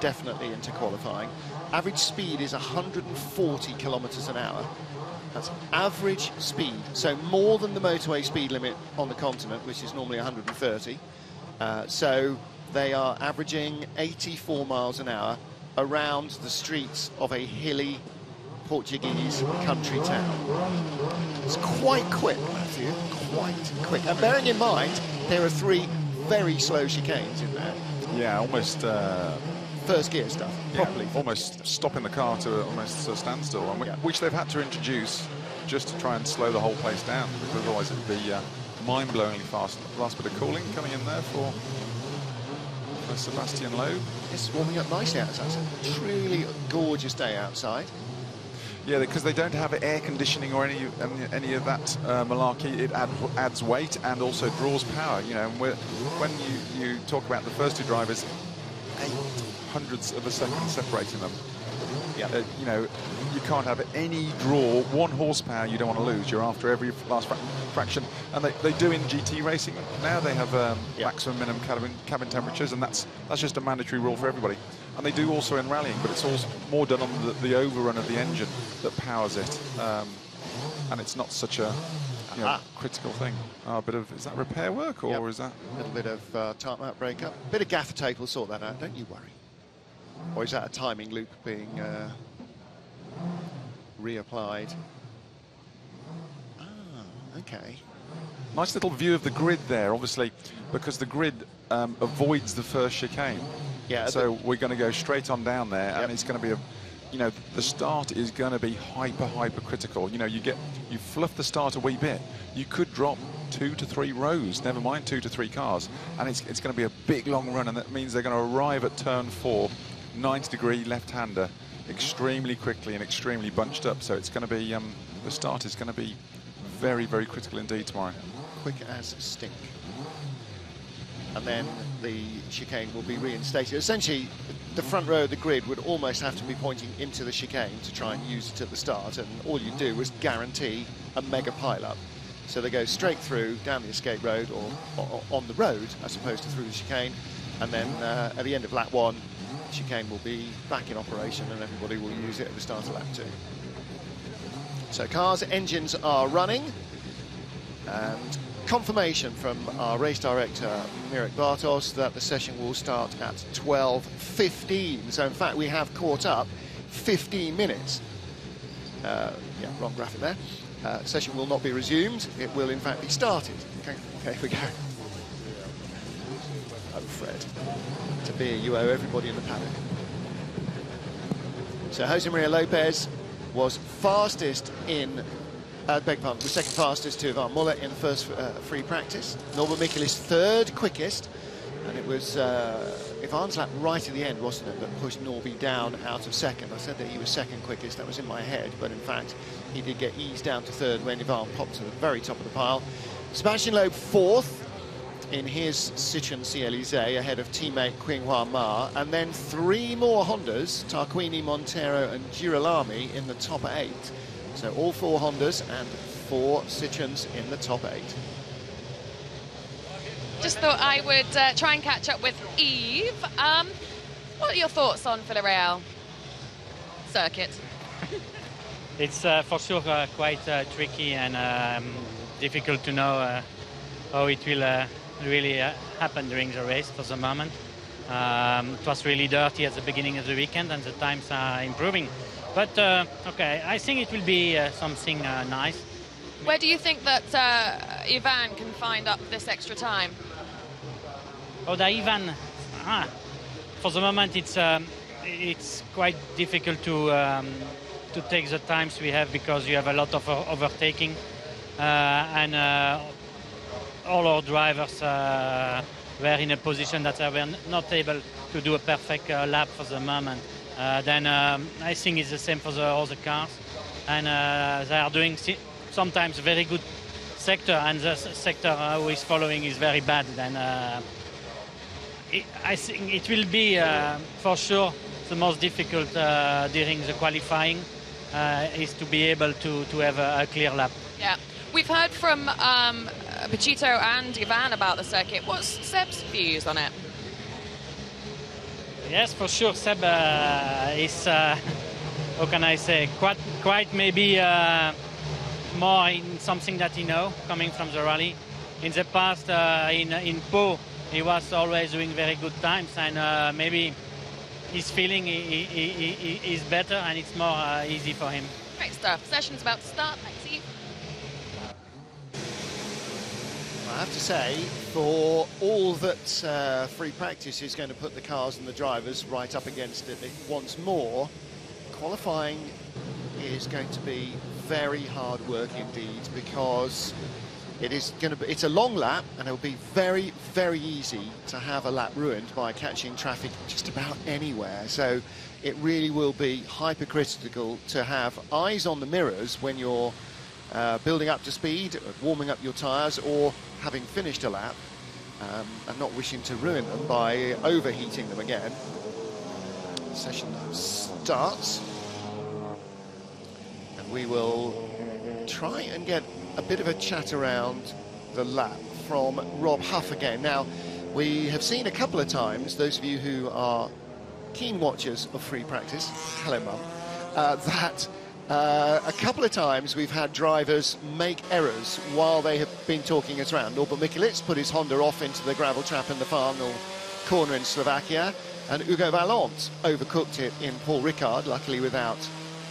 definitely into qualifying. Average speed is 140 kilometres an hour. That's average speed, so more than the motorway speed limit on the continent, which is normally 130. So they are averaging 84 miles an hour around the streets of a hilly Portuguese country town. It's quite quick, Matthew, quite quick. And bearing in mind, there are 3 very slow chicanes in there. Yeah, almost... first gear stuff, properly. Yeah, almost stopping the car to almost a standstill, which they've had to introduce just to try and slow the whole place down, because otherwise it'd be mind-blowingly fast. Last bit of cooling coming in there for Sebastian Loeb. It's warming up nicely outside. It's a truly gorgeous day outside. Yeah, because they don't have air conditioning or any of that malarkey. It adds weight and also draws power. You know, and when you talk about the first 2 drivers, 800ths of a second separating them. Yeah. You know, you can't have any draw. 1 horsepower you don't want to lose. You're after every last fraction. And they do in GT racing now. They have maximum minimum cabin temperatures, and that's just a mandatory rule for everybody. And they do also in rallying, but it's also more done on the overrun of the engine that powers it. And it's not such a critical thing. A bit of, is that repair work, or is that? A little bit of tarmac breakup. A bit of gaffer tape will sort that out, don't you worry. Or is that a timing loop being reapplied? Okay. Nice little view of the grid there, obviously, because the grid avoids the first chicane. Yeah. So we're going to go straight on down there, and it's going to be the start is going to be hyper critical. You know, you fluff the start a wee bit, you could drop 2 to 3 rows, never mind 2 to 3 cars, and it's going to be a big long run, and that means they're going to arrive at turn 4, 90-degree left-hander, extremely quickly and extremely bunched up. So it's going to be the start is going to be very critical indeed tomorrow. Quick as stink. And then the chicane will be reinstated. Essentially, the front row of the grid would almost have to be pointing into the chicane to try and use it at the start, and all you do is guarantee a mega pile-up. So they go straight through down the escape road, or on the road as opposed to through the chicane, and then at the end of lap 1, the chicane will be back in operation and everybody will use it at the start of lap 2. So cars, engines are running, and confirmation from our race director Mirek Bartos that the session will start at 12:15. So in fact we have caught up 15 minutes. Wrong graphic there. Session will not be resumed. It will in fact be started. Okay, here we go. Oh, Fred. To be you owe everybody in the paddock. So Jose Maria Lopez was fastest in was second fastest to Ivan Muller in the first free practice. Norbert Micheli's 3rd quickest, and it was Ivan's lap right at the end, wasn't it, that pushed Norby down out of second. I said that he was 2nd quickest, that was in my head, but in fact he did get eased down to 3rd when Ivan popped to the very top of the pile. Sebastian Loeb 4th in his Citroën C-Elysée ahead of teammate Qinghua Ma, and then 3 more Hondas, Tarquini, Montero and Girolami in the top 8. So all 4 Hondas and 4 Citroëns in the top 8. Just thought I would try and catch up with Yves. What are your thoughts on Villarreal circuit? It's for sure quite tricky and difficult to know how it will really happen during the race for the moment. It was really dirty at the beginning of the weekend, and the times are improving. But, okay, I think it will be something nice. Where do you think that Ivan can find up this extra time? Oh, the Ivan, for the moment it's quite difficult to take the times we have, because you have a lot of overtaking, and all our drivers were in a position that they were not able to do a perfect lap for the moment. Then I think it's the same for the other cars, and they are doing sometimes very good sector, and the sector who is following is very bad. Then I think it will be for sure the most difficult during the qualifying is to be able to have a clear lap. Yeah, we've heard from Pachito and Ivan about the circuit. What's Seb's views on it? Yes, for sure. Seb is, how can I say, quite maybe more in something that he knows, coming from the rally. In the past, in Pau, he was always doing very good times, and maybe his feeling is better, and it's more easy for him. Great stuff. Session's about to start. Thanks, Eve. I have to say, for all that free practice is going to put the cars and the drivers right up against it once more, qualifying is going to be very hard work indeed, because it's a long lap, and it'll be very, very easy to have a lap ruined by catching traffic just about anywhere. So it really will be hypercritical to have eyes on the mirrors when you're building up to speed, warming up your tyres, or having finished a lap, and not wishing to ruin them by overheating them again. The session starts, and we will try and get a bit of a chat around the lap from Rob Huff again. Now, we have seen a couple of times, those of you who are keen watchers of free practice, hello Mum, that a couple of times we've had drivers make errors while they have been talking us around. Norbert Mikulits put his Honda off into the gravel trap in the final corner in Slovakia, and Hugo Vallant overcooked it in Paul Ricard, luckily without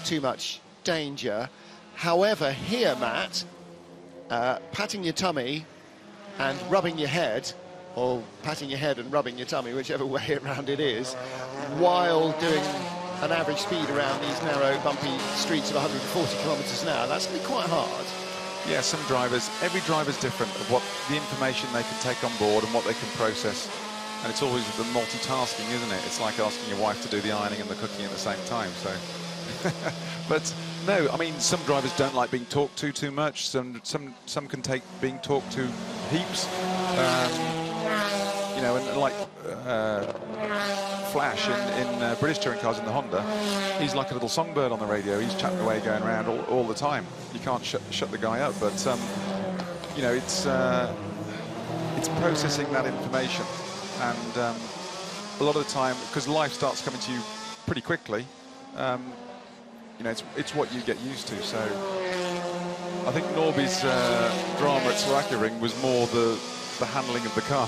too much danger. However, here, Matt, patting your tummy and rubbing your head, or patting your head and rubbing your tummy, whichever way around it is, while doing an average speed around these narrow, bumpy streets of 140 kilometres an hour, that's going to be quite hard. Yeah, some drivers, every driver's different of what the information they can take on board and what they can process. And it's always the multitasking, isn't it? It's like asking your wife to do the ironing and the cooking at the same time, so... But no, I mean, some drivers don't like being talked to too much. Some can take being talked to heaps. You know, and like Flash in British touring cars in the Honda, he's like a little songbird on the radio. He's chatting away, going around all the time. You can't shut the guy up. But you know, it's processing that information, and a lot of the time, because life starts coming to you pretty quickly. You know, it's what you get used to. So I think Norby's drama at Slovakia Ring was more the handling of the car,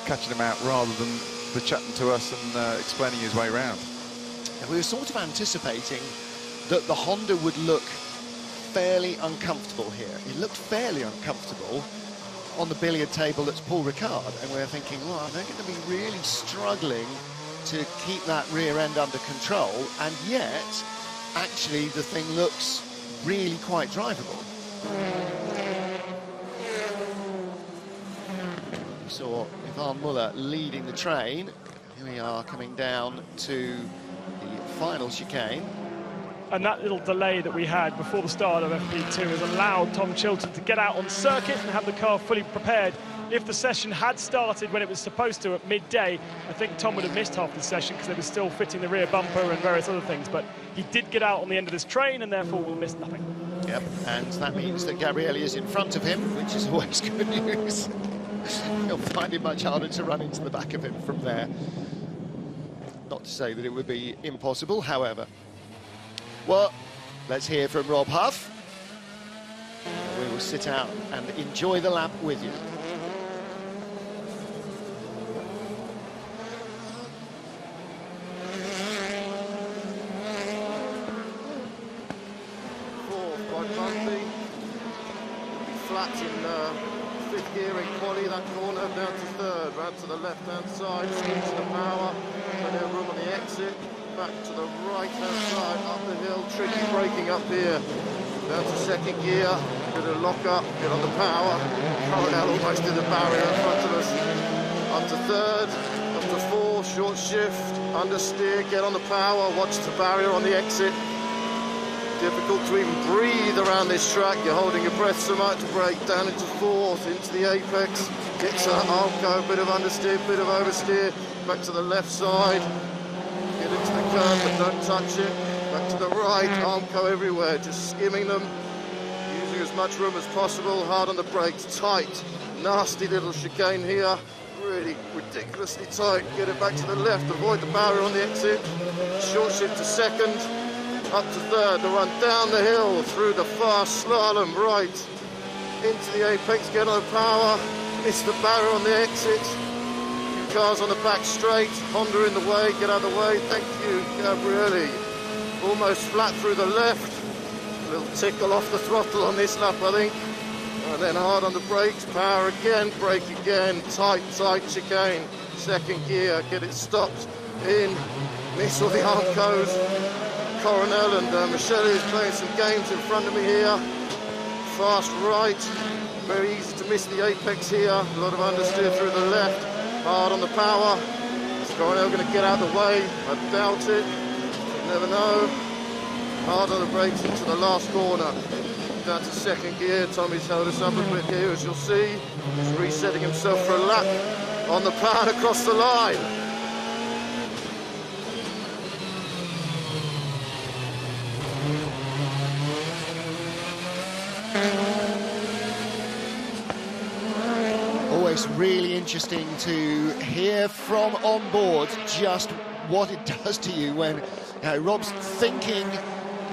catching him out, rather than the chatting to us and explaining his way around. And we were sort of anticipating that the Honda would look fairly uncomfortable here. It looked fairly uncomfortable on the billiard table that's Paul Ricard, and we're thinking, well, they're going to be really struggling to keep that rear end under control, and yet actually the thing looks really quite drivable. We saw Ivan Muller leading the train. Here we are coming down to the final chicane. And that little delay that we had before the start of FP2 has allowed Tom Chilton to get out on circuit and have the car fully prepared. If the session had started when it was supposed to at midday, I think Tom would have missed half the session because they were still fitting the rear bumper and various other things. But he did get out on the end of this train and therefore will miss nothing. Yep, and that means that Gabrielli is in front of him, which is always good news. He'll find it much harder to run into the back of him from there. Not to say that it would be impossible, however. Well, let's hear from Rob Huff. We will sit out and enjoy the lap with you. Flat in fifth gear in quali, that corner down to third, round to the left-hand side, into the power, plenty of room on the exit, back to the right-hand side, up the hill, tricky braking up here, down to second gear, bit of lock-up, get on the power, Coronel almost in the barrier in front of us, up to third, up to fourth, short shift, understeer, get on the power, watch the barrier on the exit. Difficult to even breathe around this track. You're holding your breath so much. Brake down into fourth, into the apex. Gets Alco, bit of understeer, bit of oversteer. Back to the left side. Get into the curve, but don't touch it. Back to the right. Alco everywhere, just skimming them. Using as much room as possible. Hard on the brakes, tight. Nasty little chicane here. really ridiculously tight. Get it back to the left, avoid the barrier on the exit. Short shift to second, up to third. The run down the hill through the fast slalom right into the apex. Get on the power, miss the barrier on the exit. Cars on the back straight, Honda in the way, get out of the way. Thank you, Gabrielli. Almost flat through the left. A little tickle off the throttle on this lap, I think. And then hard on the brakes, power again, brake again, tight chicane. Second gear, get it stopped in. Miss all the Arcos. Coronel and Michele is playing some games in front of me here. Fast right, very easy to miss the apex here. A lot of understeer through the left. Hard on the power. Is Coronel going to get out of the way? I doubt it. You never know. Hard on the brakes into the last corner. Down to second gear. Tommy's held us up a bit here, as you'll see. He's resetting himself for a lap on the power across the line. Always really interesting to hear from on board just what it does to you when Rob's thinking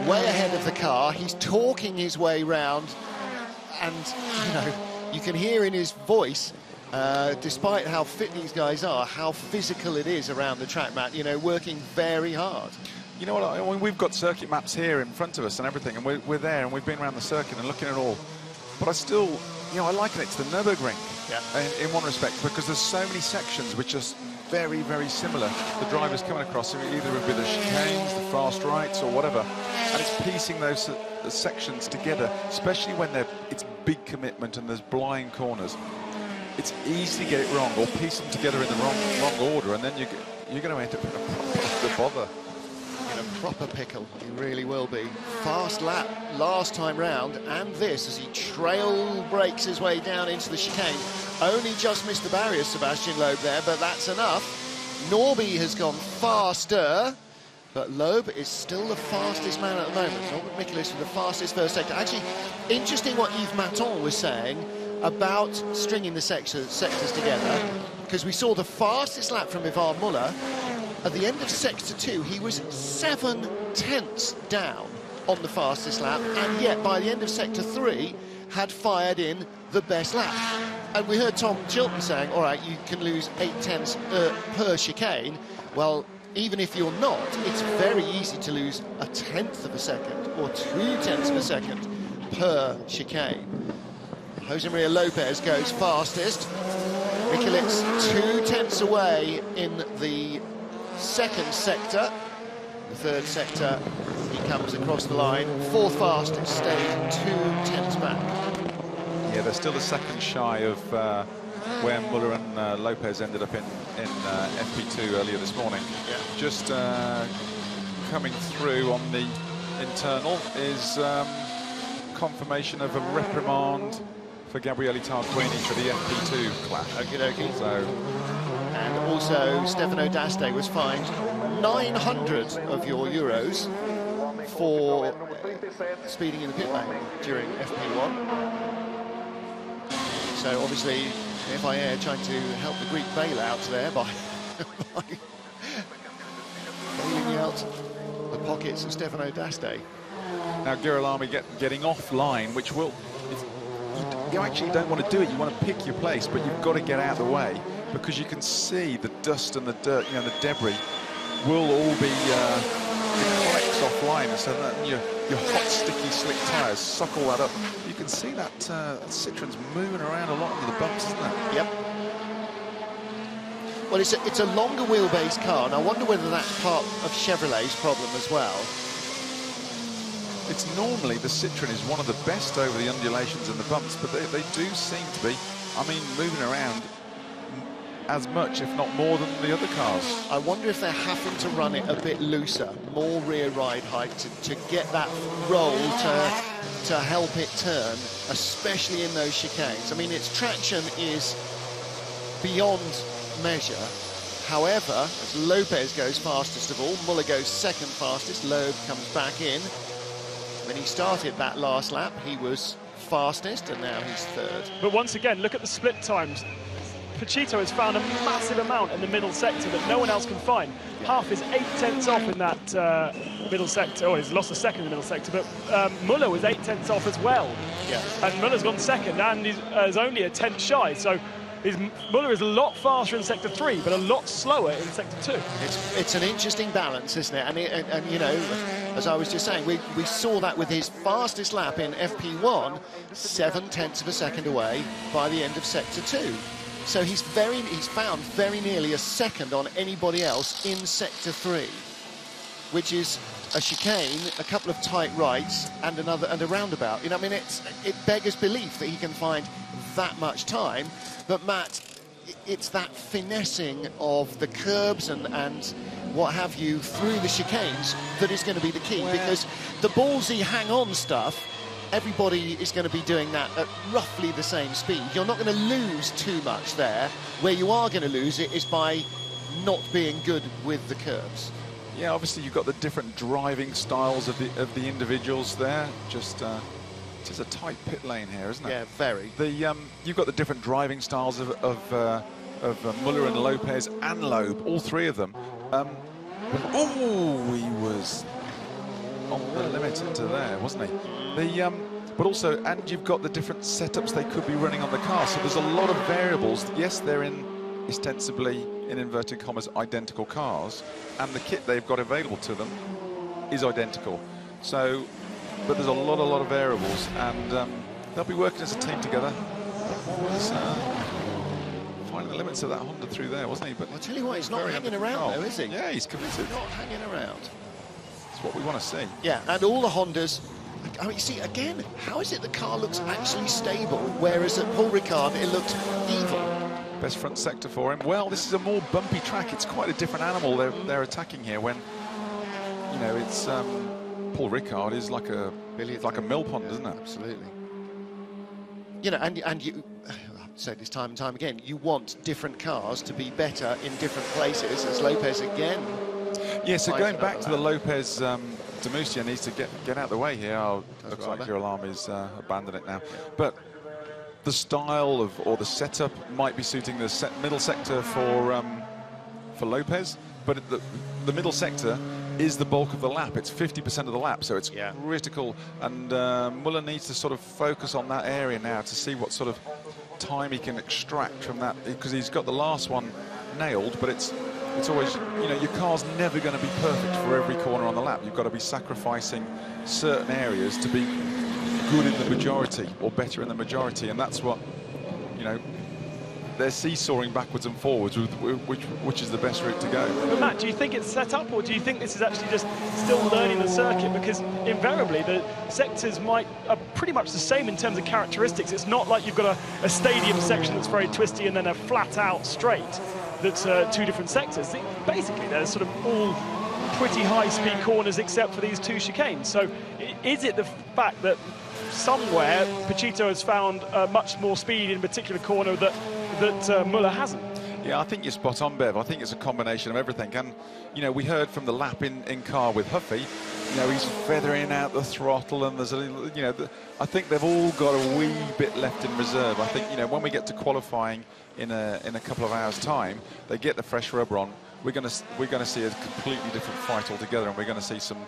way ahead of the car, he's talking his way round, and you can hear in his voice, despite how fit these guys are, how physical it is around the track, Matt, working very hard. You know what, I mean, we've got circuit maps here in front of us and everything, and we're there, and we've been around the circuit and looking at it all, but I still, I liken it to the Nürburgring in one respect, because there's so many sections which are very, very similar. The drivers coming across, either it be the chicanes, the fast rights, or whatever, and it's piecing those sections together, especially when it's big commitment and there's blind corners. It's easy to get it wrong or piece them together in the wrong order, and then you're going to end up in a bother. In a proper pickle, he really will be. Fast lap last time round, and this as he trail breaks his way down into the chicane. Only just missed the barrier, Sebastian Loeb there, but that's enough. Norby has gone faster, but Loeb is still the fastest man at the moment. Norbert Michaelis with the fastest first sector. Actually, interesting what Yves Maton was saying about stringing the sectors together, because we saw the fastest lap from Ivan Muller. At the end of sector 2, he was 7/10 down on the fastest lap, and yet by the end of sector 3, had fired in the best lap. And we heard Tom Chilton saying, all right, you can lose 8/10 per chicane. Well, even if you're not, it's very easy to lose 1/10 of a second or 2/10 of a second per chicane. Jose Maria Lopez goes fastest. Michaelis 2/10 away in the second sector. The third sector, he comes across the line. Fourth fastest, stayed 2/10 back. Yeah, they're still a second shy of where Muller and Lopez ended up in FP2 earlier this morning. Yeah. Just coming through on the internal is confirmation of a reprimand for Gabriele Tarquini for the FP2 clash. Okie dokie. So, and also Stefano D'Aste was fined 900 of your euros for speeding in the pit lane during FP1. So obviously FIA trying to help the Greek bailout there by bailing out the pockets of Stefano D'Aste. now Girolami getting offline, which will... You actually don't want to do it, you want to pick your place, but you've got to get out of the way, because you can see the dust and the dirt, the debris will all be it collects offline, so that your hot, sticky, slick tyres suck all that up. You can see that Citroen's moving around a lot under the bumps, isn't it? Yep. Well, it's a longer wheelbase car, and I wonder whether that's part of Chevrolet's problem as well. It's normally the Citroen is one of the best over the undulations and the bumps, but they do seem to be, moving around as much, if not more, than the other cars. I wonder if they're having to run it a bit looser, more rear ride height to get that roll to help it turn, especially in those chicanes. Its traction is beyond measure. However, as Lopez goes fastest of all, Muller goes second fastest, Loeb comes back in. When he started that last lap, he was fastest, and now he's third. But once again, look at the split times. Pachito has found a massive amount in the middle sector that no one else can find. Half is 8/10 off in that middle sector. Oh, he's lost a second in the middle sector, but Muller was 8/10 off as well. Yeah. And Muller's gone second, and he's only a 10th shy. So Muller is a lot faster in sector 3, but a lot slower in sector 2. It's an interesting balance, isn't it? And you know, as I was just saying, we saw that with his fastest lap in FP1, 7/10 of a second away by the end of sector 2. So he's found very nearly a second on anybody else in sector 3, which is a chicane, a couple of tight rights, and a roundabout. You know, I mean, it beggars belief that he can find that much time. But Matt, it's that finessing of the curbs and what have you through the chicanes that is going to be the key, because the ballsy hang-on stuff, everybody is going to be doing that at roughly the same speed. You're not going to lose too much there. Where you are going to lose it is by not being good with the curbs. Yeah, obviously you've got the different driving styles of the individuals there. It is a tight pit lane here, isn't it? Yeah, very. You've got the different driving styles of Muller and Lopez and Loeb, all three of them. He was on the limit into there, wasn't he? But also, and you've got the different setups they could be running on the car. So there's a lot of variables. Yes, they're in ostensibly, in inverted commas, identical cars, and the kit they've got available to them is identical. So, but there's a lot of variables, and they'll be working as a team together. Finding the limits of that Honda through there, wasn't he? But I'll tell you what, he's not hanging around, though, is he? Yeah, he's committed. Not hanging around. That's what we want to see. Yeah, and all the Hondas. I mean, you see, again, how is it the car looks actually stable, whereas at Paul Ricard it looked evil? Best front sector for him. Well, this is a more bumpy track. It's quite a different animal they're attacking here. When, you know, it's Paul Ricard is like a mill pond, isn't it? Absolutely. You know, and you, I've said this time and time again, you want different cars to be better in different places, as Lopez again. Yeah, so going back to the Lopez, Demusia needs to get out of the way here. Looks like Girolami's abandoned it now. But the style or the setup might be suiting the middle sector for Lopez, but the middle sector is the bulk of the lap. It's 50% of the lap, so it's critical. And Muller needs to sort of focus on that area now to see what sort of time he can extract from that, because he's got the last one nailed, but it's always, you know, your car's never going to be perfect for every corner on the lap. You've got to be sacrificing certain areas to be good in the majority or better in the majority, and that's what, you know, they're seesawing backwards and forwards, which is the best route to go. But Matt, do you think it's set up, or do you think this is actually just still learning the circuit? Because invariably the sectors are pretty much the same in terms of characteristics. It's not like you've got a stadium section that's very twisty and then a flat out straight that's two different sectors. Basically they're sort of all pretty high speed corners except for these two chicanes. So is it the fact that somewhere Pachito has found much more speed in a particular corner that Muller hasn't? Yeah, I think you're spot on, Bev. I think it's a combination of everything. And, you know, we heard from the lap in car with Huffy, you know, he's feathering out the throttle, and there's a little, you know, I think they've all got a wee bit left in reserve. I think, you know, when we get to qualifying in a couple of hours' time, they get the fresh rubber on, we're going to see a completely different fight altogether, and we're going to see some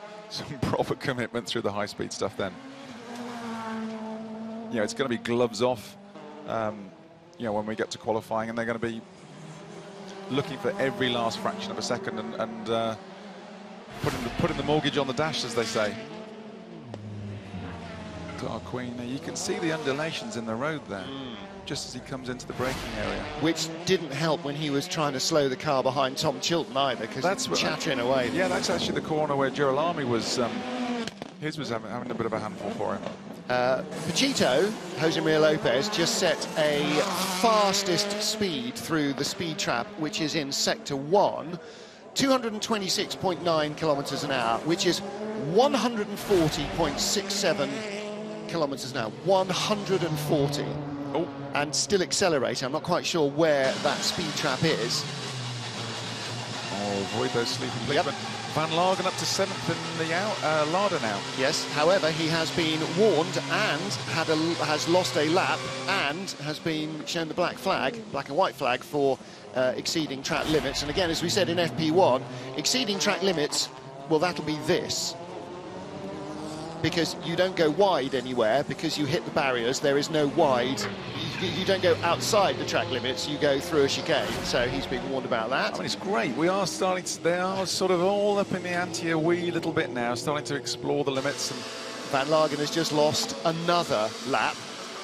proper commitment through the high-speed stuff then. You know, it's going to be gloves off, you know, when we get to qualifying, and they're going to be looking for every last fraction of a second and putting the mortgage on the dash, as they say. Dark Queen, you can see the undulations in the road there, just as he comes into the braking area. Which didn't help when he was trying to slow the car behind Tom Chilton either, because that's chattering away. Yeah, that's actually the corner where Girolami was, his was having a bit of a handful for him. Pachito, Jose Maria Lopez, just set a fastest speed through the speed trap, which is in Sector 1, 226.9 kilometres an hour, which is 140.67 kilometres an hour. 140. Oh. And still accelerating. I'm not quite sure where that speed trap is. Oh, avoid those sleeping policemen. Van Lagen up to 7th in the Lauda now. Yes, however, he has been warned and has lost a lap and has been shown the black and white flag for exceeding track limits. And again, as we said in FP1, exceeding track limits, well, that'll be this. Because you don't go wide anywhere because you hit the barriers. There is no wide. You don't go outside the track limits. You go through a chicane. So he's been warned about that. I mean, it's great. We are starting to. They are sort of all up in the ante a wee little bit now, starting to explore the limits. And Van Lagen has just lost another lap.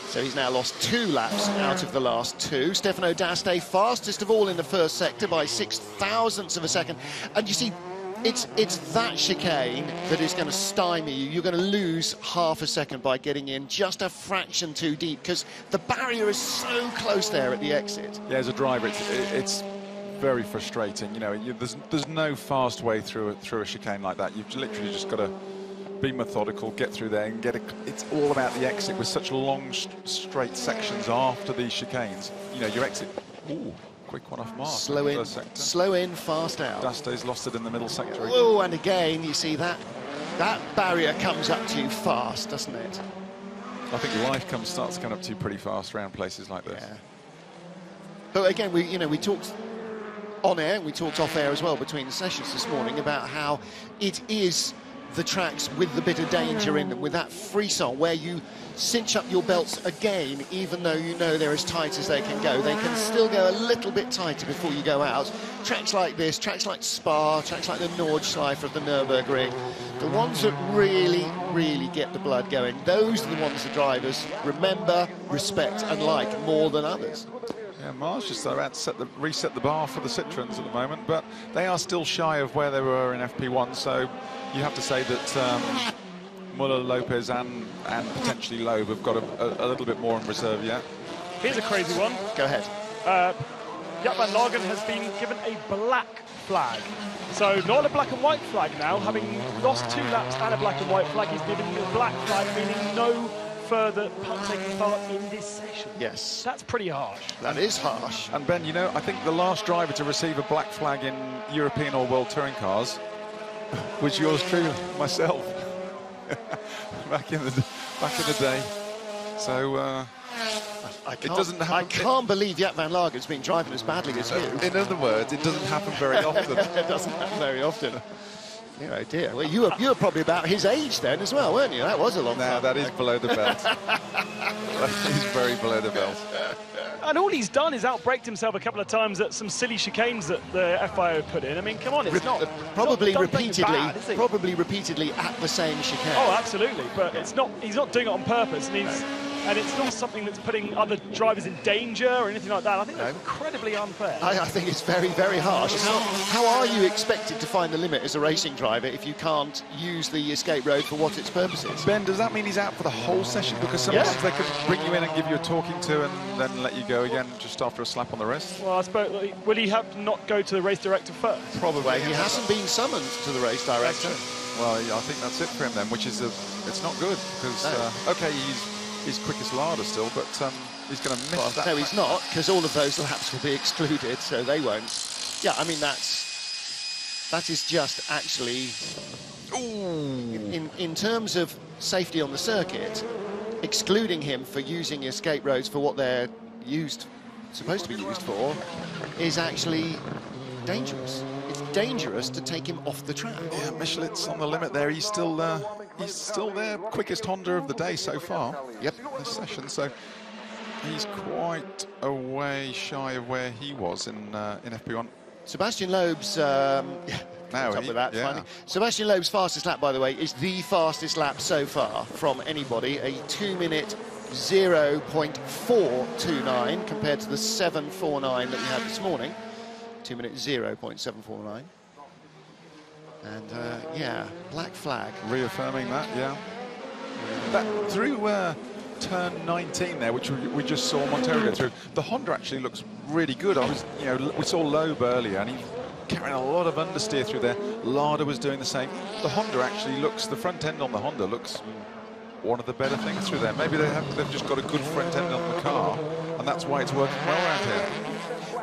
So he's now lost 2 laps out of the last 2. Stefano D'Aste, fastest of all in the first sector by 0.006 of a second. And you see, it's that chicane that is going to stymie you. You're going to lose half a second by getting in just a fraction too deep because the barrier is so close there at the exit. yeah, as a driver, it's very frustrating. You know, there's no fast way through a chicane like that. You've literally just got to be methodical, get through there, and it's all about the exit with such long, straight sections after these chicanes. You know, your exit. Ooh. Quick one off mark. Slow in, fast out. D'Aste's lost it in the middle sector. Oh, and again, you see that barrier comes up to you fast, doesn't it? I think your life starts coming up to you pretty fast around places like this. Yeah. But again, we talked on air, and we talked off air as well between the sessions this morning about how it is the tracks with the bit of danger in them, with that frisson where you cinch up your belts again, even though you know they're as tight as they can go. They can still go a little bit tighter before you go out. Tracks like this, tracks like Spa, tracks like the Nordschleife of the Nürburgring, the ones that really, really get the blood going, those are the ones the drivers remember, respect and like more than others. Yeah, Mars just about to reset the bar for the Citroens at the moment, but they are still shy of where they were in FP1, so you have to say that Muller, Lopez and potentially Loeb have got a little bit more in reserve yet. Here's a crazy one. Go ahead. Jaap van Lagen has been given a black flag. So not a black and white flag now. Having lost 2 laps and a black and white flag, he's given a black flag, meaning no further taking part in this session. Yes. That's pretty harsh. That is harsh. And Ben, you know, I think the last driver to receive a black flag in European or World Touring cars was yours truly, myself, back in the day. So it doesn't happen. I can't believe Jaap van Lagen's been driving as badly as you. In other words, it doesn't happen very often. It doesn't happen very often. Oh dear. Well, you were probably about his age then as well, weren't you? That was a long time. No, that is below the belt. That is very below the belt. And all he's done is outbraked himself a couple of times at some silly chicanes that the FIO put in. I mean, come on, it's not probably don't think it's repeatedly, bad, is he? probably repeatedly at the same chicane. Oh, absolutely, but it's not. He's not doing it on purpose, and it's not something that's putting other drivers in danger or anything like that. I think that's incredibly unfair. I think it's very, very harsh. How are you expected to find the limit as a racing driver if you can't use the escape road for what its purpose is? Ben, does that mean he's out for the whole session? Because sometimes they could bring you in and give you a talking to and then let you go again just after a slap on the wrist. Well, I suppose, will he have to not go to the race director first? Probably. He hasn't been summoned to the race director. Well, I think that's it for him then, which is it's not good because okay, he's quickest Lauda still, but he's going to miss that. No, he's not, because all of those laps will be excluded, so they won't. Yeah, I mean, that is just actually, in terms of safety on the circuit, excluding him for using escape roads for what they're supposed to be used for, is actually dangerous. It's dangerous to take him off the track. Yeah, Michelin's on the limit there. He's still their quickest Honda of the day so far. Yep. This session, so he's quite a way shy of where he was in FP1. Sebastian Loeb's Sebastian Loeb's fastest lap, by the way, is the fastest lap so far from anybody, a 2-minute 0.429 compared to the 7.49 that we had this morning. 2-minute 0.749. And yeah, black flag. Reaffirming that, yeah. That through turn 19 there, which we just saw Montero go through, the Honda actually looks really good. We saw Loeb earlier, and he's carrying a lot of understeer through there. Lauda was doing the same. The Honda actually looks, the front end on the Honda looks one of the better things through there. Maybe they've just got a good front end on the car, and that's why it's working well around here.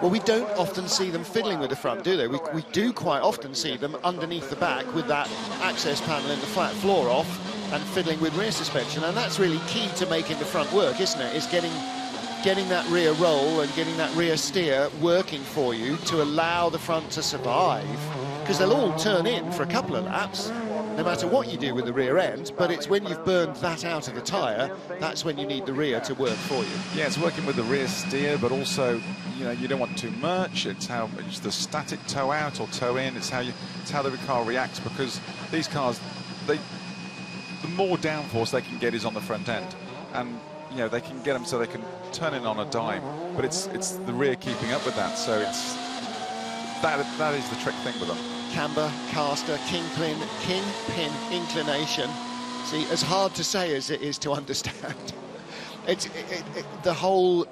Well, we don't often see them fiddling with the front, do they? We do quite often see them underneath the back with that access panel in the flat floor off and fiddling with rear suspension, and that's really key to making the front work, isn't it? Is getting that rear roll and getting that rear steer working for you to allow the front to survive, because they'll all turn in for a couple of laps no matter what you do with the rear end, but it's when you've burned that out of the tyre, that's when you need the rear to work for you. Yeah, it's working with the rear steer, but also, you know, you don't want too much. It's the static toe out or toe in. It's how the car reacts, because these cars, the more downforce they can get is on the front end, and you know, they can get them so they can turn in on a dime, but it's the rear keeping up with that. So it's that is the trick thing with them. Camber, caster, kingpin inclination. See, as hard to say as it is to understand. The whole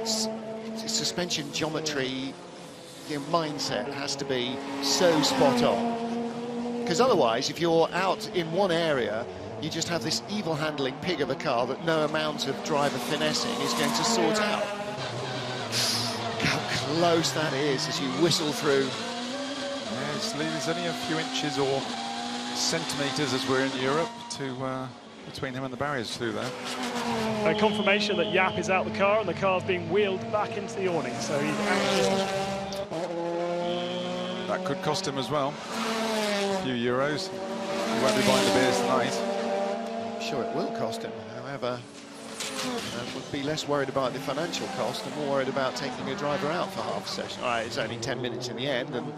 suspension geometry, mindset has to be so spot on. Because otherwise, if you're out in one area, you just have this evil handling pig of a car that no amount of driver finessing is going to sort out. How close that is as you whistle through. Yeah, there's only a few inches or centimetres as we're in Europe to between him and the barriers through there. A confirmation that Jaap is out the car and the car's being wheeled back into the awning, so he's out. That could cost him as well. A few euros. He won't be buying the beers tonight. I'm sure it will cost him, however. I would be less worried about the financial cost and more worried about taking a driver out for half a session. All right, it's only 10 minutes in the end, and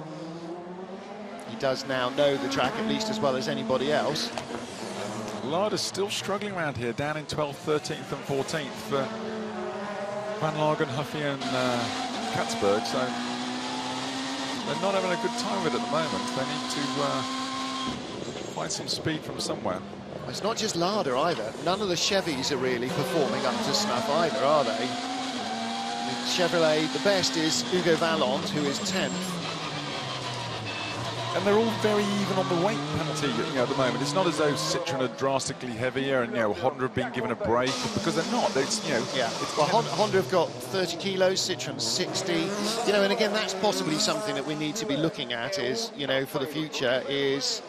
he does now know the track at least as well as anybody else. Lada's still struggling around here, down in 12th, 13th and 14th for Van Lagen, Huffy and Katzberg, so they're not having a good time with it at the moment. They need to find some speed from somewhere. It's not just Lada either. None of the Chevys are really performing up to snuff either, are they? The Chevrolet, the best is Hugo Vallant, who is 10th. And they're all very even on the weight penalty, you know, at the moment. It's not as though Citroën are drastically heavier and, you know, Honda have been given a break, because they're not. It's, you know, yeah. Well, Honda have got 30 kilos, Citroën 60. You know, and again, that's possibly something that we need to be looking at is, you know, for the future is...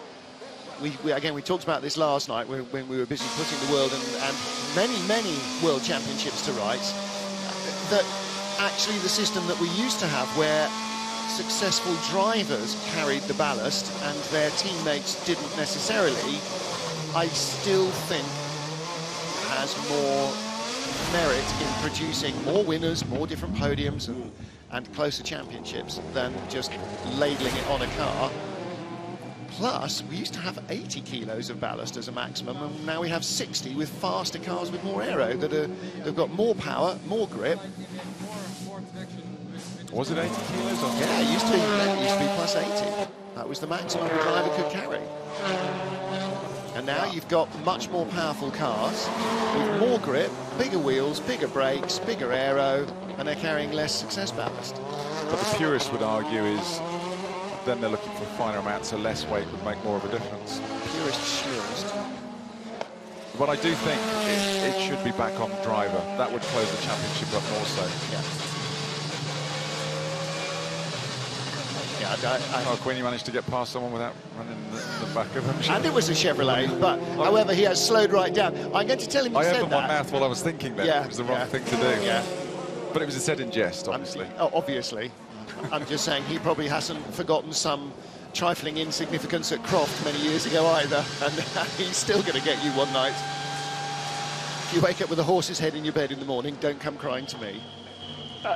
We talked about this last night when we were busy putting the world and many world championships to rights, that actually the system that we used to have where successful drivers carried the ballast and their teammates didn't necessarily, I still think has more merit in producing more winners, more different podiums and closer championships than just labelling it on a car. Plus, we used to have 80 kilos of ballast as a maximum, and now we have 60 with faster cars with more aero they've got more power, more grip. Was it 80 kilos? Or? Yeah, it used to be plus 80. That was the maximum the driver could carry. And now you've got much more powerful cars with more grip, bigger wheels, bigger brakes, bigger aero, and they're carrying less success ballast. But the purists would argue is then they're looking for finer amounts, so less weight would make more of a difference. Purist. But I do think it should be back on driver. That would close the championship up more so. Yeah. Quinn, you managed to get past someone without running the back of him. And it was a Chevrolet, but however, he has slowed right down. I'm going to tell him you said that. I opened my mouth while I was thinking that. Yeah, it was the wrong thing to do. Yeah. But it was said in jest, obviously. Obviously. I'm just saying he probably hasn't forgotten some trifling insignificance at Croft many years ago either, and he's still going to get you one night. If you wake up with a horse's head in your bed in the morning, don't come crying to me.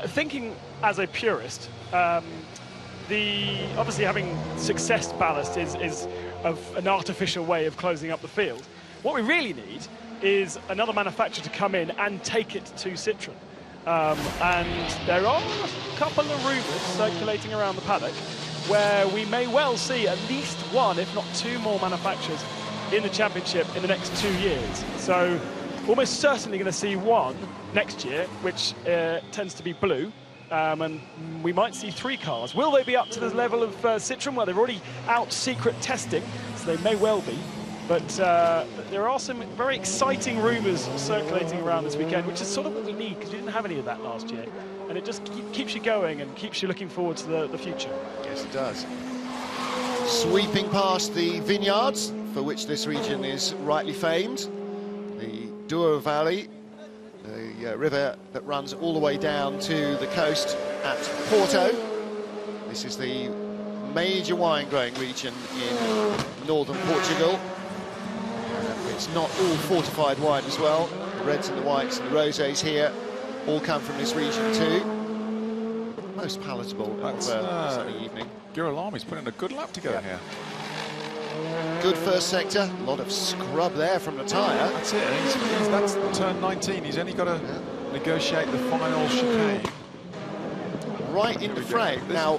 Thinking as a purist, obviously having success ballast is an artificial way of closing up the field. What we really need is another manufacturer to come in and take it to Citroën. And there are a couple of rumours circulating around the paddock where we may well see at least one, if not two more manufacturers in the championship in the next 2 years. So almost certainly going to see one next year, which tends to be blue. And we might see 3 cars. Will they be up to the level of Citroën, where they're already out secret testing? So they may well be. But there are some very exciting rumours circulating around this weekend, which is sort of what we need, because we didn't have any of that last year. And it just keeps you going and keeps you looking forward to the future. Yes, it does. Sweeping past the vineyards, for which this region is rightly famed, the Douro Valley, the river that runs all the way down to the coast at Porto. This is the major wine-growing region in northern Portugal. It's not all fortified wine as well. The reds and the whites and the rosés here all come from this region too. Most palatable of a sunny evening. Girolami's putting a good lap together here. Good first sector, a lot of scrub there from the tyre. That's it, that's turn 19. He's only got to negotiate the final chicane. Right in the frame. Now,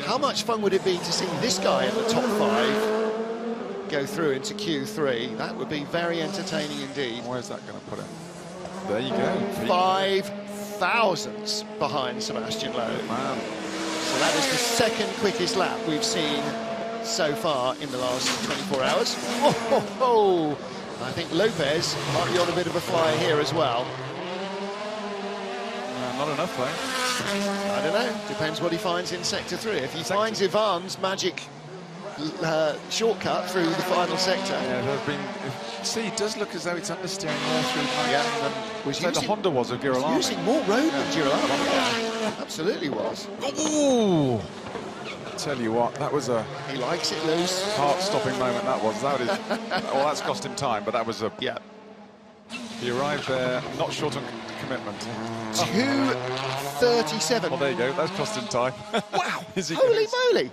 how much fun would it be to see this guy in the top 5 go through into Q3? That would be very entertaining indeed. Where's that going to put him? There you go. 5 thousandths behind Sebastian Loeb. Man. So that is the second quickest lap we've seen so far in the last 24 hours. Oh. I think Lopez might be on a bit of a flyer here as well. Not enough though. I don't know, depends what he finds in Sector 3. If he finds Ivan's magic shortcut through the final sector. Yeah, there have been. See, it does look as though it's understeering more through than the Honda was of Girolami. Using more road than Girolami. Yeah, absolutely was. Ooh! Tell you what, that was a... He likes it loose. Heart-stopping moment, that was. That is... well, that's cost him time, but that was a... Yeah. He arrived there, not short on commitment. 2:37. Well, there you go, that's cost him time. Wow! Holy moly!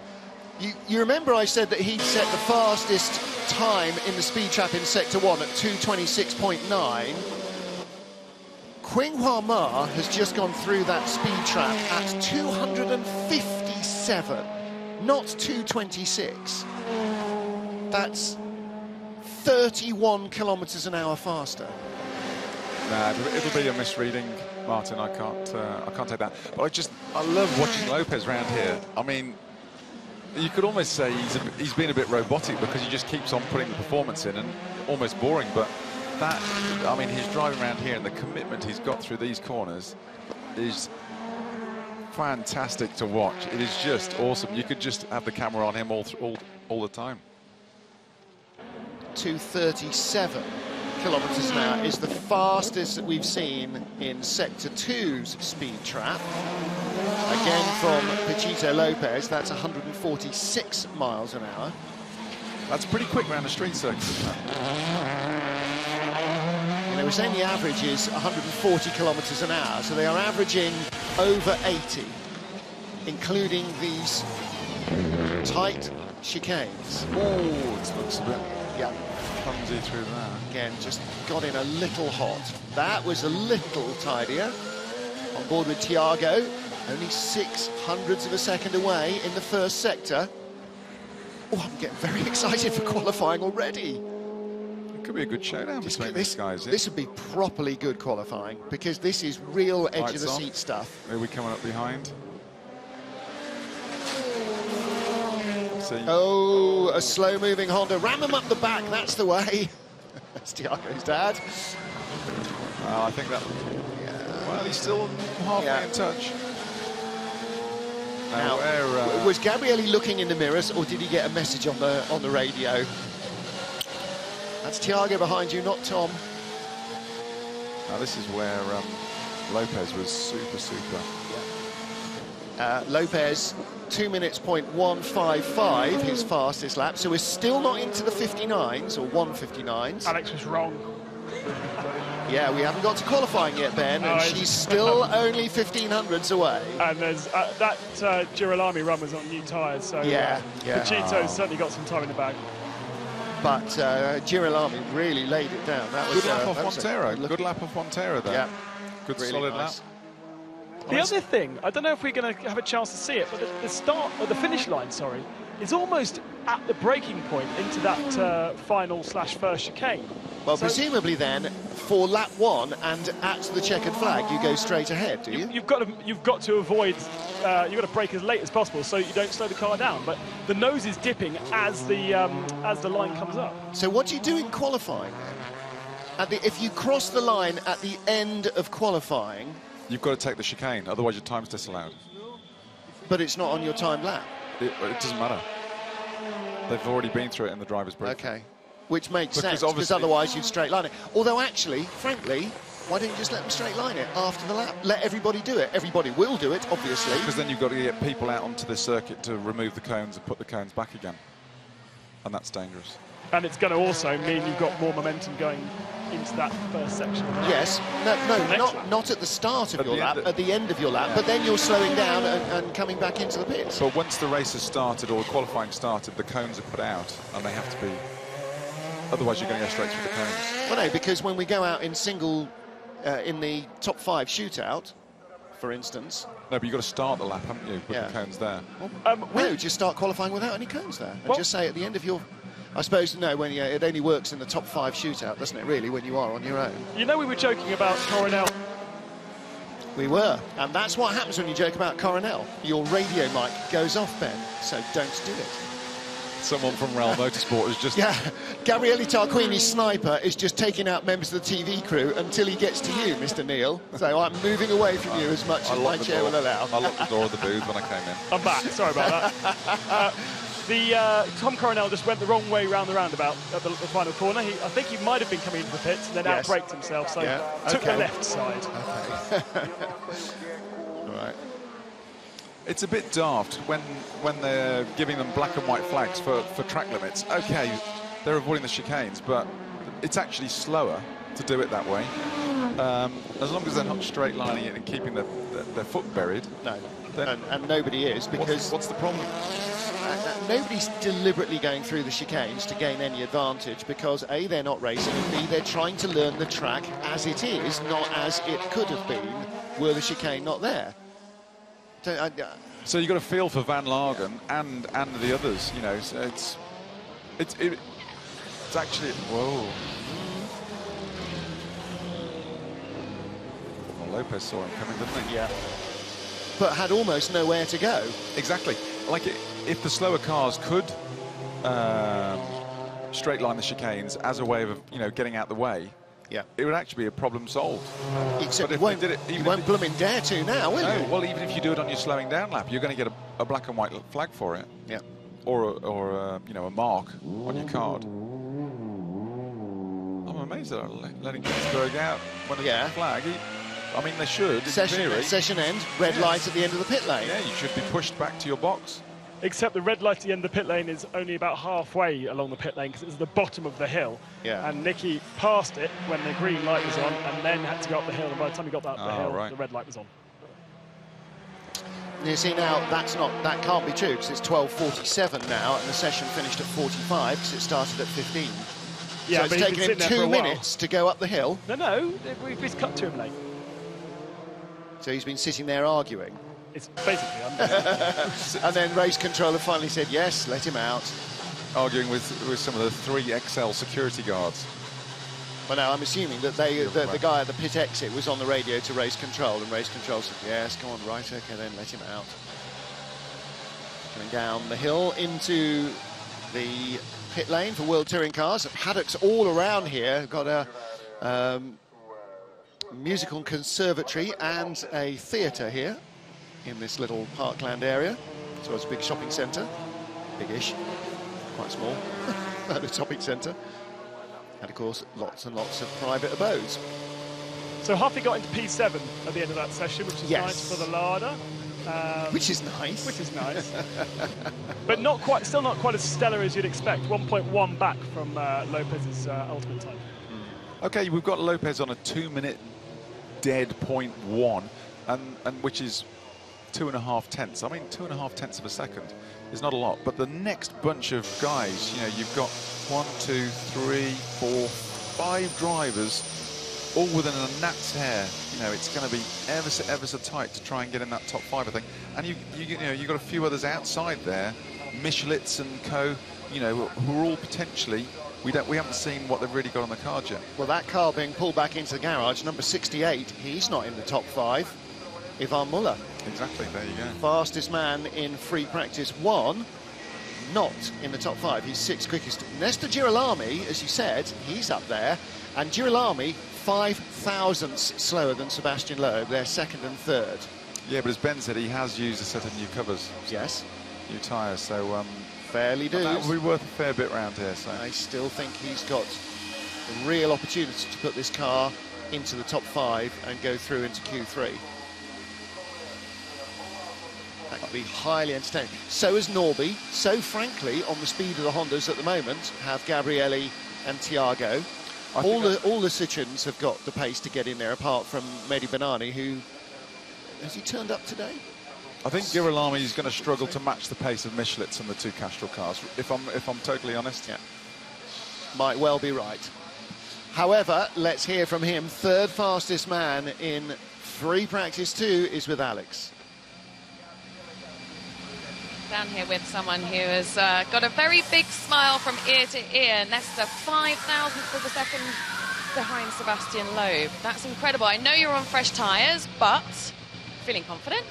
You remember I said that he'd set the fastest time in the speed trap in Sector 1 at 2:26.9. Qinghua Ma has just gone through that speed trap at 257, not 2:26. That's 31 kilometres an hour faster. Nah, it'll be a misreading, Martin. I can't take that. But I love watching Lopez round here. I mean, you could almost say he's been a bit robotic because he just keeps on putting the performance in and almost boring. But that, I mean, his driving around here and the commitment he's got through these corners is fantastic to watch. It is just awesome. You could just have the camera on him all the time. 2:37 kilometres an hour is the fastest that we've seen in Sector 2's speed trap. Again from Pachito Lopez, that's 146 miles an hour. That's pretty quick round the street circuit. You know, we're saying the average is 140 kilometres an hour, so they are averaging over 80, including these tight chicanes. Oh, it looks a bit clumsy through that. Again, just got in a little hot. That was a little tidier. On board with Thiago, only 600ths of a second away in the first sector. Oh, I'm getting very excited for qualifying already. It could be a good showdown between these guys. This would be properly good qualifying, because this is real edge of the seat stuff. Are we coming up behind? See. Oh, a slow-moving Honda. Ram him up the back, that's the way. That's Thiago's dad. I think that... Yeah. Well, he's still halfway in touch. Now, was Gabrielli looking in the mirrors, or did he get a message on the radio? That's Thiago behind you, not Tom. Now, this is where Lopez was super. Lopez, 2 minutes .155, his fastest lap, so we're still not into the 59s or 159s. Alex was wrong. Yeah, we haven't got to qualifying yet, Ben, and she's still only 1500ths away. And there's that Girolami run was on new tyres, so Pachito's certainly got some time in the bag. But Girolami really laid it down. That was good lap off Montero. Good lap off Montero there. Yeah, good really solid nice. lap. The other thing, I don't know if we're going to have a chance to see it, but the start, or the finish line, sorry, is almost at the breaking point into that final/first chicane. Well, So- presumably then, for lap 1 and at the checkered flag, you go straight ahead, do you? You've got to avoid. You've got to brake as late as possible so you don't slow the car down. But the nose is dipping as the line comes up. So what do you do in qualifying then? If you cross the line at the end of qualifying, You've got to take the chicane, otherwise your time's disallowed. but it's not on your time lap. It doesn't matter. They've already been through it in the driver's briefing. Okay. Which makes Because sense, because obviously- otherwise you'd straight line it. Although actually, frankly, why don't you just let them straight line it after the lap? Let everybody do it. Everybody will do it, obviously. Because then you've got to get people out onto the circuit to remove the cones and put the cones back again. And that's dangerous. And it's going to also mean you've got more momentum going into that first section. Yes, not at the start of At your the lap, end at the end of your lap, Yeah. but then you're slowing down and coming back into the pits. But once the race has started or the qualifying started, the cones are put out and they have to be... Otherwise you're going to go straight through the cones. Well, no, because when we go out in single, in the top 5 shootout, for instance... No, but you've got to start the lap, haven't you, with Yeah. the cones there? No, just start qualifying without any cones there. And Well- just say at the end of your... I suppose, no, when it only works in the top 5 shootout, doesn't it, really, when you are on your own? You know, we were joking about Coronel. We were. And that's what happens when you joke about Coronel. Your radio mic goes off, Ben, so don't do it. Someone from Real Motorsport is just... Yeah, Gabriele Tarquini's sniper is just taking out members of the TV crew until he gets to you, Mr. Neil. So I'm moving away from you as much as my locked the chair door. will allow. I locked the door of the booth when I came in. I'm back. Sorry about that. Tom Coronel just went the wrong way round the roundabout at the final corner. I think he might have been coming into the pits and then Yes. outbraked himself, so Yeah, took the okay. left side. All right. It's a bit daft when they're giving them black and white flags for track limits. OK, they're avoiding the chicanes, but it's actually slower to do it that way. As long as they're not straight lining it and keeping their foot buried. No, Then and nobody is, because what's the problem? nobody's deliberately going through the chicanes to gain any advantage, because A, they're not racing, and B, they're trying to learn the track as it is, not as it could have been were the chicane not there. So you've got to feel for Van Lagen and the others, you know. So it's actually whoa. Well, Lopez saw him coming, didn't he? Yeah. But had almost nowhere to go. Exactly. Like if the slower cars could straight line the chicanes as a way of getting out the way, Yeah. it would actually be a problem solved. Except But if you won't, they did it, you even won't if blooming dare to now, will No, you? well, even if you do it on your slowing down lap, you're going to get a black and white flag for it. Yeah. Or a mark on your card. I'm amazed that I'm letting Ginsberg out when it's a flag. I mean, they should, in theory. Session end, red light at the end of the pit lane. Yeah, you should be pushed back to your box. Except the red light at the end of the pit lane is only about halfway along the pit lane because it's the bottom of the hill. Yeah. And Nicky passed it when the green light was on and then had to go up the hill. And by the time he got up the hill, right. the red light was on. You see now, that can't be true, because it's 12:47 now, and the session finished at 45 because it started at 15. Yeah, so it's but he's taken been him sitting there for a 2 while. minutes to go up the hill. No, we've cut to him late. So he's been sitting there arguing. It's basically under. And then race controller finally said, yes, let him out. Arguing with some of the 3XL security guards. Well, no, I'm assuming that the guy at the pit exit was on the radio to race control, and race control said, yes, come on, right, okay, then let him out. Coming down the hill into the pit lane for World Touring cars. Paddocks all around here. Got a musical conservatory and a theatre here in this little parkland area. So it's a big shopping centre. Big-ish, quite small, at a shopping centre. And of course, lots and lots of private abodes. So Huffy got into P7 at the end of that session, which is Yes. nice for the Lada. Which is nice. Which is nice. But still not quite as stellar as you'd expect. 1.1 back from Lopez's ultimate time. Okay, we've got Lopez on a 2-minute dead .1, and which is 2.5 tenths. I mean, 2.5 tenths of a second is not a lot, but the next bunch of guys, you've got 1, 2, 3, 4, 5 drivers, all within a gnat's hair. It's going to be ever so tight to try and get in that top 5, I think. And you've got a few others outside there, Michelitz and co, who are all potentially we haven't seen what they've really got on the card yet. Well, that car being pulled back into the garage, number 68, he's not in the top 5. Ivan Muller. Exactly, there you go. Fastest man in free practice 1, not in the top 5. He's 6th quickest. Nestor Girolami, as you said, he's up there. And Girolami, 5 thousandths slower than Sebastian Loeb. They're 2nd and 3rd. Yeah, but as Ben said, he has used a set of new covers. Yes. New tyres, so... fairly do. That will be worth a fair bit round here. So I still think he's got a real opportunity to put this car into the top 5 and go through into Q3. That could be highly entertaining. So is Norby. So, frankly, on the speed of the Hondas at the moment, have Gabrielli and Tiago. All the Citroens have got the pace to get in there, apart from Mehdi Banani, who... Has he turned up today? I think Girolami is going to struggle to match the pace of Michelitz and the 2 Castrol cars, if I'm totally honest. Yeah. Might well be right. However, let's hear from him. 3rd fastest man in free practice 2 is with Alex. Down here with someone who has got a very big smile from ear to ear. Nestor, 5 thousandths of a second behind Sebastian Loeb. That's incredible. I know you're on fresh tyres, but feeling confident?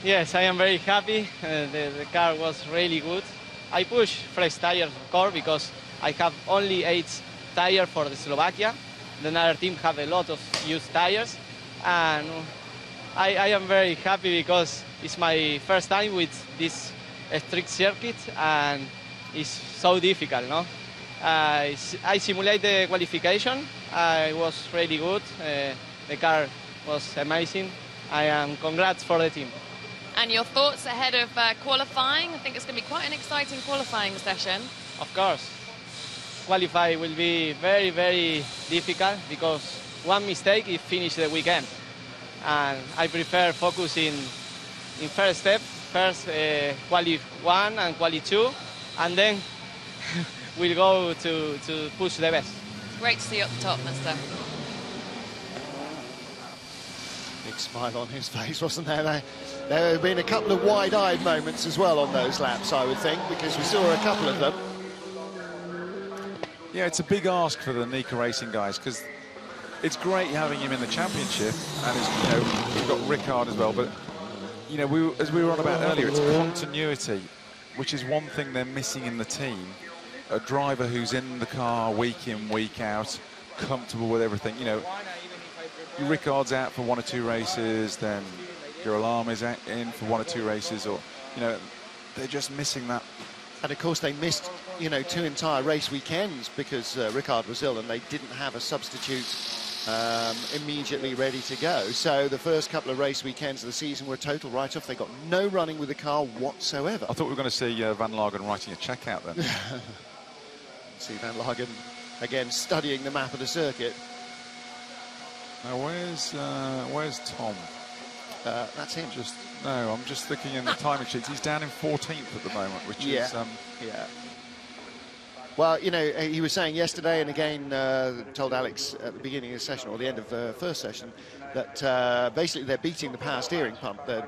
Yes, I am very happy. The car was really good. I pushed fresh tires, of course, because I have only 8 tires for the Slovakia. The other team have a lot of used tires. And I am very happy because it's my first time with this strict circuit and it's so difficult, no? I simulated the qualification. It was really good. The car was amazing. Congrats for the team. And your thoughts ahead of qualifying? I think it's going to be quite an exciting qualifying session. Of course. Qualify will be very, very difficult because one mistake is finish the weekend. And I prefer focus in first step, quali 1 and quali 2, and then we'll go to push the best. Great to see you at the top, Nestor. Big smile on his face, wasn't there? There have been a couple of wide-eyed moments as well on those laps, I would think, because we saw a couple of them. Yeah, it's a big ask for the Nika Racing guys, because it's great having him in the championship, and we've got Ricard as well, but as we were on about earlier, it's continuity, which is one thing they're missing in the team. A driver who's in the car week in, week out, comfortable with everything. Ricard's out for 1 or 2 races, then Girolami's in for 1 or 2 races, or they're just missing that. And of course they missed 2 entire race weekends because Ricard was ill and they didn't have a substitute immediately ready to go. So the first couple of race weekends of the season were a total write-off. They got no running with the car whatsoever. I thought we were going to see Van Lagen writing a check out then. See Van Lagen again studying the map of the circuit. Now where's Tom? That's him. I'm just looking in the timing sheets. He's down in 14th at the moment, which is... Yeah. Well, he was saying yesterday, and again told Alex at the beginning of the session, or the end of the first session, that basically they're beating the power steering pump. The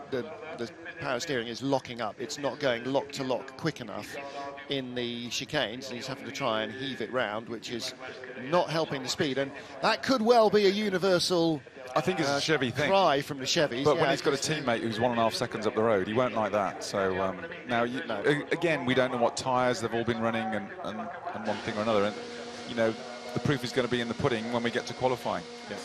power steering is locking up. It's not going lock to lock quick enough in the chicanes, and he's having to try and heave it round, which is not helping the speed. And that could well be a universal... I think it's a Chevy thing. Cry from the Chevys. But when he's got a teammate who's 1.5 seconds up the road, he won't like that. So now, again, we don't know what tyres they've all been running and one thing or another. And, the proof is going to be in the pudding when we get to qualifying. Yeah.